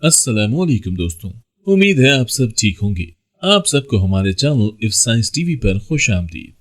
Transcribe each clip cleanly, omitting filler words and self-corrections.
अस्सलाम वालेकुम दोस्तों, उम्मीद है आप सब ठीक होंगे। आप सबको हमारे चैनल इफ साइंस टीवी पर खुश आमदीद।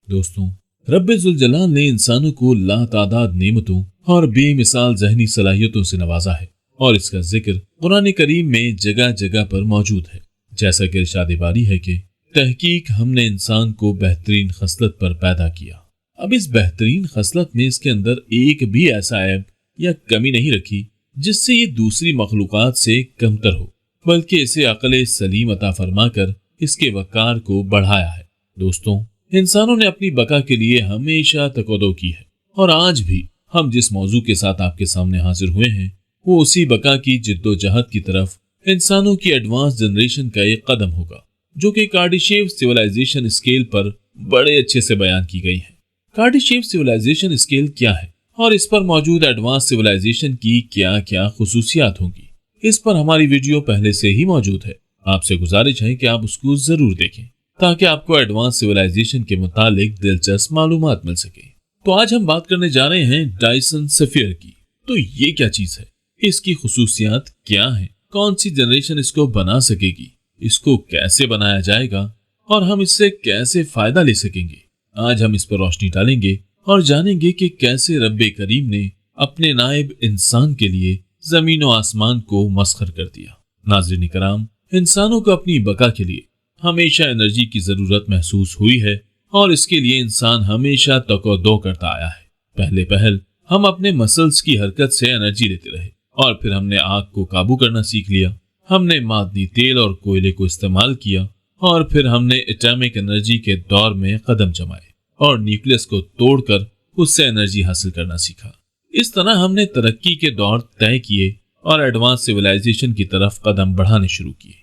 दोस्तों, रब्बे जुल जलाल ने इंसानों को लातादाद नेमतों और बेमिसाल ज़हनी सलाहियतों से नवाजा है और इसका जिक्र कुरान करीम में जगह जगह पर मौजूद है। जैसा कि इरशाद बारी है कि तहकीक हमने इंसान को बेहतरीन खसलत पर पैदा किया। अब इस बेहतरीन खसलत में इसके अंदर एक भी ऐसा ऐब या कमी नहीं रखी जिससे ये दूसरी मखलूकात से कमतर हो, बल्कि इसे अक्ल सलीम अता फरमाकर इसके वकार को बढ़ाया है। दोस्तों, इंसानों ने अपनी बका के लिए हमेशा तकदो की है और आज भी हम जिस मौजू के साथ आपके सामने हाजिर हुए हैं वो उसी बका की जिद्दोजहद की तरफ इंसानों की एडवांस जनरेशन का एक कदम होगा, जो कि कार्डाशेव सिविलाइजेशन स्केल पर बड़े अच्छे से बयान की गई है। कार्डाशेव सिविलाइजेशन स्केल क्या है और इस पर मौजूद एडवांस सिविलाइजेशन की क्या क्या खुसूसियात होंगी, इस पर हमारी वीडियो पहले से ही मौजूद है। आपसे गुजारिश है कि आप उसको जरूर देखें ताकि आपको एडवांस सिविलाइजेशन के मुतालिक दिलचस्प मालूमात मिल सके। तो आज हम बात करने जा रहे हैं डायसन सफीयर की। तो ये क्या चीज है, इसकी खुसूसियात क्या है, कौन सी जनरेशन इसको बना सकेगी, इसको कैसे बनाया जाएगा और हम इससे कैसे फायदा ले सकेंगे। आज हम इस पर रोशनी डालेंगे और जानेंगे कि कैसे रब्बे करीम ने अपने नायब इंसान के लिए जमीन और आसमान को मस्खर कर दिया। नाज़रीन कराम, इंसानों को अपनी बका के लिए हमेशा एनर्जी की जरूरत महसूस हुई है और इसके लिए इंसान हमेशा तकदो करता आया है। पहले पहल हम अपने मसल्स की हरकत से एनर्जी लेते रहे और फिर हमने आग को काबू करना सीख लिया। हमने मादनी तेल और कोयले को इस्तेमाल किया और फिर हमने एटॉमिक एनर्जी के दौर में कदम जमाए और न्यूक्लियस को तोड़कर उससे एनर्जी हासिल करना सीखा। इस तरह हमने तरक्की के दौर तय किए और एडवांस सिविलाइजेशन की तरफ कदम बढ़ाने शुरू किए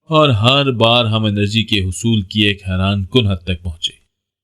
और हर बार हम एनर्जी के हुसूल की एक हैरान कुन हद तक पहुंचे।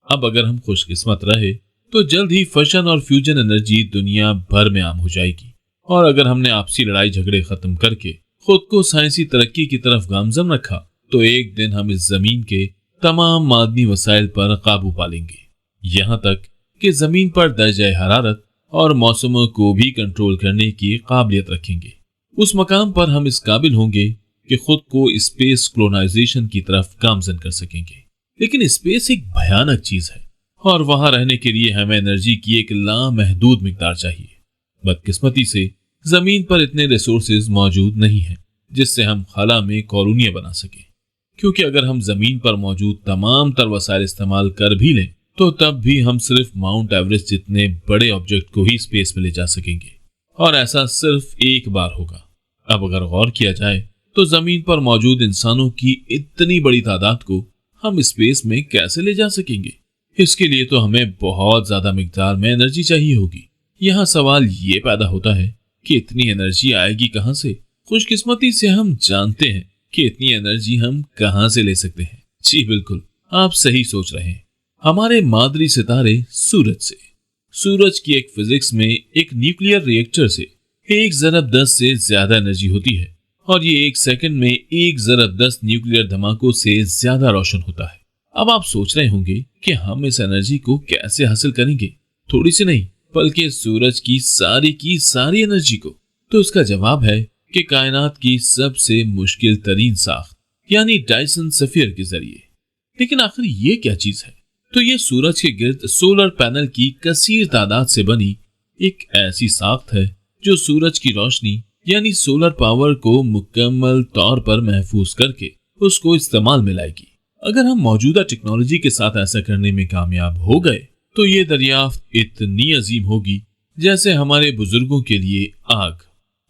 अब अगर हम खुशकिस्मत रहे तो जल्द ही फशन और फ्यूजन एनर्जी दुनिया भर में आम हो जाएगी और अगर हमने आपसी लड़ाई झगड़े खत्म करके खुद को साइंसी तरक्की की तरफ गामजन रखा तो एक दिन हम इस जमीन के तमाम मादनी वसाइल पर काबू पा लेंगे, यहाँ तक कि जमीन पर दर्जे हरारत और मौसमों को भी कंट्रोल करने की काबिलियत रखेंगे। उस मकाम पर हम इस काबिल होंगे कि खुद को स्पेस कोलोनाइजेशन की तरफ गामजन कर सकेंगे। लेकिन स्पेस एक भयानक चीज है और वहां रहने के लिए हमें एनर्जी की एक लामहदूद मिकदार चाहिए। बदकिस्मती से जमीन पर इतने रिसोर्सेज मौजूद नहीं है जिससे हम खला में कॉलोनियां बना सके, क्योंकि अगर हम जमीन पर मौजूद तमाम तर वसाइल इस्तेमाल कर भी लें तो तब भी हम सिर्फ माउंट एवरेस्ट जितने बड़े ऑब्जेक्ट को ही स्पेस में ले जा सकेंगे और ऐसा सिर्फ एक बार होगा। अब अगर गौर किया जाए तो जमीन पर मौजूद इंसानों की इतनी बड़ी तादाद को हम स्पेस में कैसे ले जा सकेंगे। इसके लिए तो हमें बहुत ज्यादा मिकदार में एनर्जी चाहिए होगी। यहाँ सवाल ये पैदा होता है कि इतनी एनर्जी आएगी कहाँ से। खुशकिस्मती से हम जानते हैं कि इतनी एनर्जी हम कहाँ से ले सकते हैं। जी बिल्कुल, आप सही सोच रहे हैं, हमारे मादरी सितारे सूरज से। सूरज की एक फिजिक्स में एक न्यूक्लियर रिएक्टर से 1/10 से ज्यादा एनर्जी होती है और ये 1 सेकंड में 1/10 न्यूक्लियर धमाकों से ज्यादा रोशन होता है। अब आप सोच रहे होंगे कि हम इस एनर्जी को कैसे हासिल करेंगे, थोड़ी सी नहीं बल्कि सूरज की सारी एनर्जी को। तो इसका जवाब है कि कायनात की सबसे मुश्किल तरीन साख्त यानी डायसन सफीयर के जरिए। लेकिन आखिर ये क्या चीज है? तो ये सूरज के गिर्द सोलर पैनल की कसीर तादाद से बनी एक ऐसी साख्त है जो सूरज की रोशनी यानी सोलर पावर को मुकम्मल तौर पर महफूज करके उसको इस्तेमाल में लाएगी। अगर हम मौजूदा टेक्नोलॉजी के साथ ऐसा करने में कामयाब हो गए तो ये दरियाफ्त इतनी अजीम होगी जैसे हमारे बुजुर्गों के लिए आग।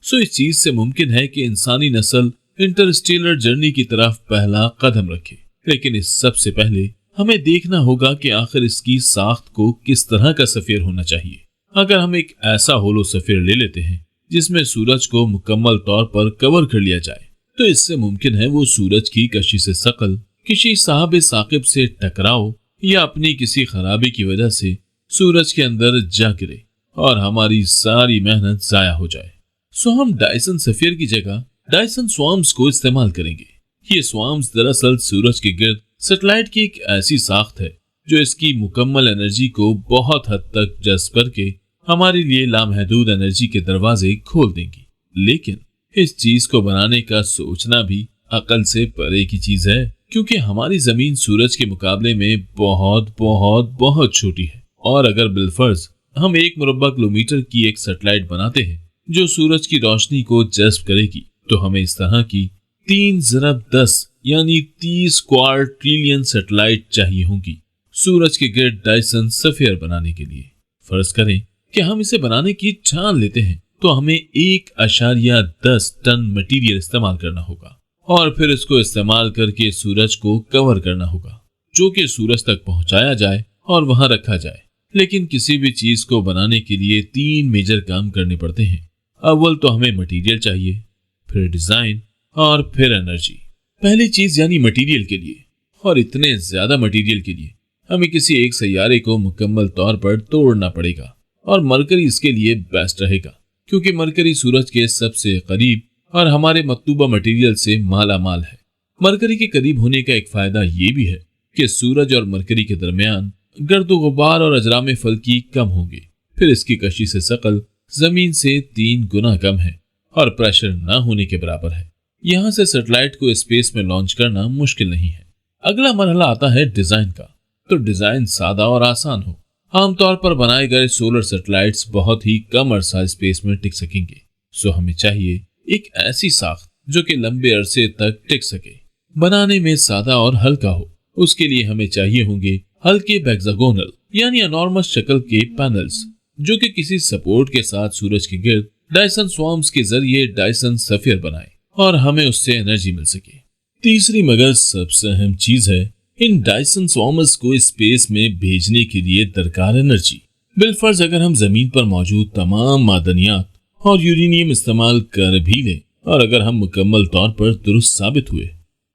सो इस चीज से मुमकिन है कि इंसानी नस्ल इंटरस्टेलर जर्नी की तरफ पहला कदम रखे। लेकिन इस सबसे पहले हमें देखना होगा कि आखिर इसकी साख्त को किस तरह का सफीर होना चाहिए। अगर हम एक ऐसा होलो सफीर ले लेते हैं जिसमें सूरज को मुकम्मल तौर पर कवर कर लिया जाए तो इससे मुमकिन है वो सूरज की कशिश शकल, किसी साहब साकिब से टकराव या अपनी किसी खराबी की वजह से सूरज के अंदर जा गिरे और हमारी सारी मेहनत जाया हो जाए। सो हम डायसन सफीयर की जगह डायसन स्वार्म्स को इस्तेमाल करेंगे। ये स्वार्म्स दरअसल सूरज के गिर्द सैटेलाइट की एक ऐसी साख्त है जो इसकी मुकम्मल एनर्जी को बहुत हद तक जज्ब करके हमारे लिए लामहदूद एनर्जी के दरवाजे खोल देंगी। लेकिन इस चीज को बनाने का सोचना भी अकल से परे की चीज है, क्योंकि हमारी जमीन सूरज के मुकाबले में बहुत बहुत बहुत छोटी है। और अगर बिलफर्ज हम 1 मुरब्बा किलोमीटर की एक सैटेलाइट बनाते हैं जो सूरज की रोशनी को जज्ब करेगी, तो हमें इस तरह की 3×10 यानी 30 क्वाड्रिलियन सैटेलाइट चाहिए होंगी सूरज के गिर्द डायसन सफेयर बनाने के लिए। फर्ज करें कि हम इसे बनाने की ठान लेते हैं, तो हमें 1.10 टन मटेरियल इस्तेमाल करना होगा और फिर इसको इस्तेमाल करके सूरज को कवर करना होगा, जो कि सूरज तक पहुंचाया जाए और वहां रखा जाए। लेकिन किसी भी चीज को बनाने के लिए 3 मेजर काम करने पड़ते हैं। अव्वल तो हमें मटेरियल चाहिए, फिर डिजाइन और फिर एनर्जी। पहली चीज यानी मटेरियल के लिए, और इतने ज्यादा मटेरियल के लिए हमें किसी एक सैयारे को मुकम्मल तौर पर तोड़ना पड़ेगा, और मरकरी इसके लिए बेस्ट रहेगा, क्योंकि मरकरी सूरज के सबसे करीब और हमारे मतलूबा मटेरियल से माला माल है। मरकरी के करीब होने का एक फायदा ये भी है कि सूरज और मरकरी के दरमियान गर्दो गुबार और अजराम फल्की कम होंगे। फिर इसकी कशिश सकल जमीन से 3 गुना कम है और प्रेशर न होने के बराबर है। यहाँ से सैटेलाइट को स्पेस में लॉन्च करना मुश्किल नहीं है। अगला मरहला आता है डिजाइन का। तो डिजाइन सादा और आसान हो। आमतौर पर बनाए गए सोलर सैटेलाइट्स बहुत ही कम अरसा स्पेस में टिक सकेंगे, सो हमें चाहिए एक ऐसी साख्त जो कि लंबे अरसे तक टिक सके, बनाने में सादा और हल्का हो। उसके लिए हमें चाहिए होंगे हल्के हेक्सागोनल यानी एनॉर्मस शक्ल के पैनल्स, जो कि किसी सपोर्ट के साथ सूरज के गिर्द डायसन स्वार्म्स के जरिए डायसन सफेयर बनाए और हमें उससे एनर्जी मिल सके। तीसरी मगर सबसे अहम चीज है इन डायसन स्वार्म्स को स्पेस में भेजने के लिए दरकार एनर्जी। बिलफर्ज अगर हम जमीन पर मौजूद तमाम मादनियात और यूरेनियम इस्तेमाल कर भी लें, और अगर हम मुकम्मल तौर पर दुरुस्त साबित हुए,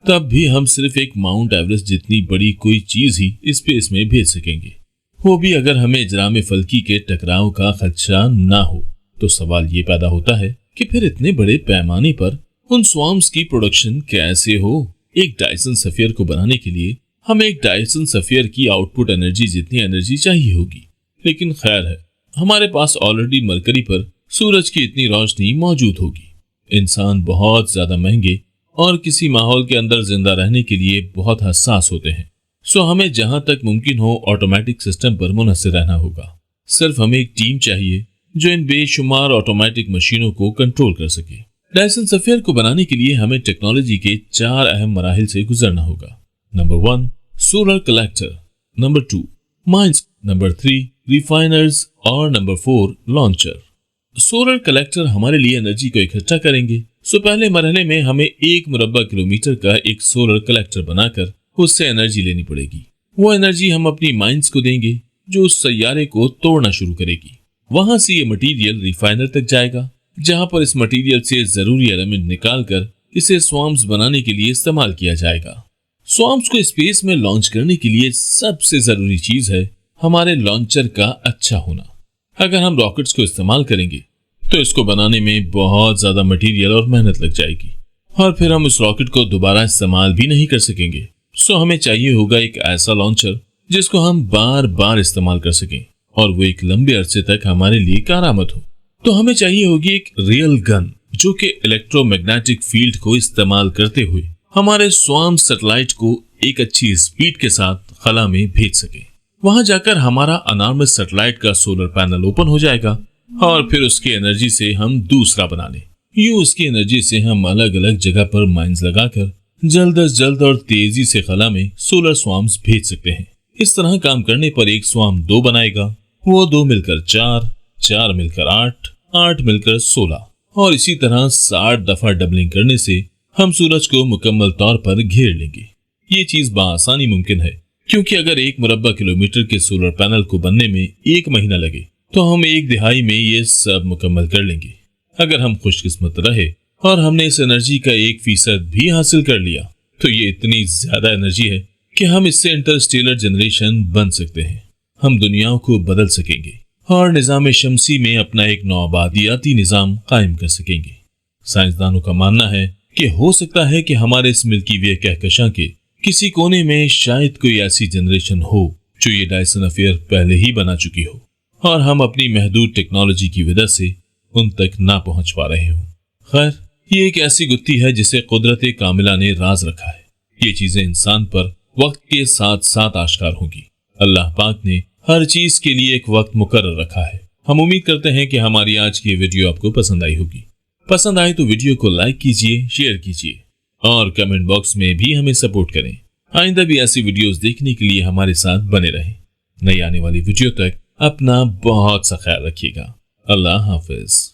तब भी हम सिर्फ एक माउंट एवरेस्ट जितनी बड़ी कोई चीज ही स्पेस में भेज सकेंगे, वो भी अगर हमें इजराम फल्की के टकराव का खदशा ना हो। तो सवाल ये पैदा होता है कि फिर इतने बड़े पैमाने पर उन स्वार्म्स की प्रोडक्शन कैसे हो। एक डायसन सफेयर को बनाने के लिए हमें एक डायसन सफेयर की आउटपुट एनर्जी जितनी एनर्जी चाहिए होगी, लेकिन खैर है हमारे पास ऑलरेडी मरकरी पर सूरज की इतनी रोशनी मौजूद होगी। इंसान बहुत ज्यादा महंगे और किसी माहौल के अंदर जिंदा रहने के लिए बहुत हसास होते हैं, सो हमें जहां तक मुमकिन हो ऑटोमेटिक सिस्टम पर मुनहसिर रहना होगा। सिर्फ हमें एक टीम चाहिए जो इन बेशुमार ऑटोमेटिक मशीनों को कंट्रोल कर सके। डायसन सफेयर को बनाने के लिए हमें टेक्नोलॉजी के 4 अहम मराहिल से गुजरना होगा। Number 1 solar collector, number 2 mines, number 3 refiners और नंबर 4 लॉन्चर। सोलर कलेक्टर हमारे लिए एनर्जी को इकट्ठा करेंगे। सो पहले मरहले में हमें 1 मुरब्बा किलोमीटर का एक सोलर कलेक्टर बनाकर उससे एनर्जी लेनी पड़ेगी। वो एनर्जी हम अपनी माइंस को देंगे जो उस सैयारे को तोड़ना शुरू करेगी। वहां से ये मटेरियल रिफाइनर तक जाएगा, जहां पर इस मटेरियल से जरूरी एलिमेंट निकालकर इसे स्वार्म्स बनाने के लिए इस्तेमाल किया जाएगा। स्वार्म्स को स्पेस में लॉन्च करने के लिए सबसे जरूरी चीज है हमारे लॉन्चर का अच्छा होना। अगर हम रॉकेट्स को इस्तेमाल करेंगे तो इसको बनाने में बहुत ज्यादा मटेरियल और मेहनत लग जाएगी, और फिर हम उस रॉकेट को दोबारा इस्तेमाल भी नहीं कर सकेंगे। सो हमें चाहिए होगा एक ऐसा लॉन्चर जिसको हम बार बार इस्तेमाल कर सकें और वो एक लंबे अरसे तक हमारे लिए कारआमद हो। तो हमें चाहिए होगी एक रियल गन जो कि इलेक्ट्रोमैग्नेटिक फील्ड को इस्तेमाल करते हुए हमारे स्वार्म सैटेलाइट को एक अच्छी स्पीड के साथ खला में भेज सके। वहां जाकर हमारा अनार्मस सैटेलाइट का सोलर पैनल ओपन हो जाएगा और फिर उसकी एनर्जी से हम दूसरा बना लें। यूं उसकी एनर्जी से हम अलग अलग जगह पर माइंस लगाकर जल्द अज जल्द और तेजी से खला में सोलर स्वार्म्स भेज सकते हैं। इस तरह काम करने पर एक स्वार्म 2 बनाएगा, वो 2 मिलकर 4, 4 मिलकर 8, 8 मिलकर 16, और इसी तरह 60 दफा डबलिंग करने से हम सूरज को मुकम्मल तौर पर घेर लेंगे। ये चीज बआसानी मुमकिन है, क्योंकि अगर 1 मुरब्बा किलोमीटर के सोलर पैनल को बनने में 1 महीना लगे तो हम 1/2 में ये सब मुकम्मल कर लेंगे। अगर हम खुशकिस्मत रहे और हमने इस एनर्जी का 1% भी हासिल कर लिया तो ये इतनी ज्यादा एनर्जी है कि हम इससे इंटरस्टेलर जनरेशन बन सकते हैं। हम दुनियाओं को बदल सकेंगे और निजाम शमसी में अपना एक नौआबादियाती निजाम कायम कर सकेंगे। साइंसदानों का मानना है कि हो सकता है कि हमारे इस मिल्की वे कहकशां के किसी कोने में शायद कोई ऐसी जनरेशन हो जो ये डायसन अफेयर पहले ही बना चुकी हो और हम अपनी महदूद टेक्नोलॉजी की वजह से उन तक ना पहुंच पा रहे हो। खैर, یہ ایک ایسی گتھی ہے جسے قدرت کاملہ نے راز رکھا ہے۔ یہ چیزیں انسان پر وقت کے ساتھ ساتھ آشکار ہوں گی۔ اللہ پاک نے ہر چیز کے لیے ایک وقت مقرر رکھا ہے۔ ہم امید کرتے ہیں کہ ہماری آج کی ویڈیو آپ کو پسند آئی ہوگی۔ پسند آئے تو ویڈیو کو لائک کیجئے، شیئر کیجئے اور کمنٹ باکس میں بھی ہمیں سپورٹ کریں۔ آئندہ بھی ایسی ویڈیوز دیکھنے کے لیے ہمارے ساتھ بنے رہیں۔ نئی آنے والی ویڈیو تک اپنا بہت سا خیال رکھیے گا۔ اللہ حافظ۔